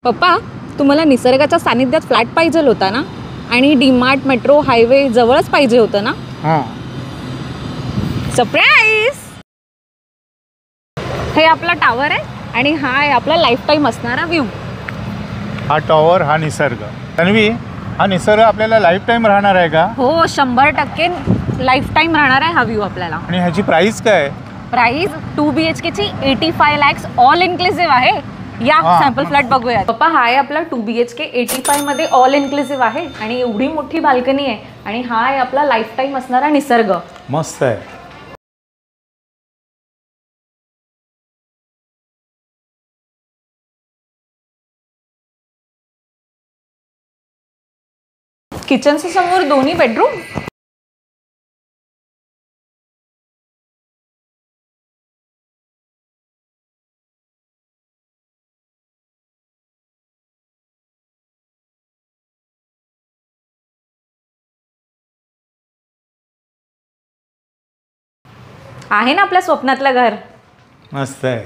पप्पा, तुम्हाला निसर्गाच्या सानिध्यात फ्लॅट पाहिजे होता ना, आणि डीमार्ट मेट्रो हायवे जवळच पाहिजे होतं ना? हां. सरप्राईज! हे आपला टावर आहे आणि हा आहे आपला लाईफ टाईम असणारा व्ह्यू. हा टॉवर, हा निसर्ग. तन्वी, हा निसर्ग आपल्याला लाईफ टाईम राहणार आहे का? हो, 100% लाईफ टाईम राहणार आहे हा व्ह्यू आपल्याला. आणि ह्याची प्राईस काय? प्राईस 2 BHK ची 85 lakhs ऑल इन्क्लुसिव्ह आहे. या सॅम्पल फ्लॅट बघूया. पप्पा, हा आहे आपला 2 BHK 85 मध्ये ऑल इन्क्लुसिव्ह आहे आणि एवढी मोठी बाल्कनी आहे आणि हा आहे आपला लाईफ टाईम असणारा निसर्ग. मस्त आहे. किचनच्या समोर दोन्ही बेडरूम. आहे ना आपल्या स्वप्नातलं घर. मस्त आहे.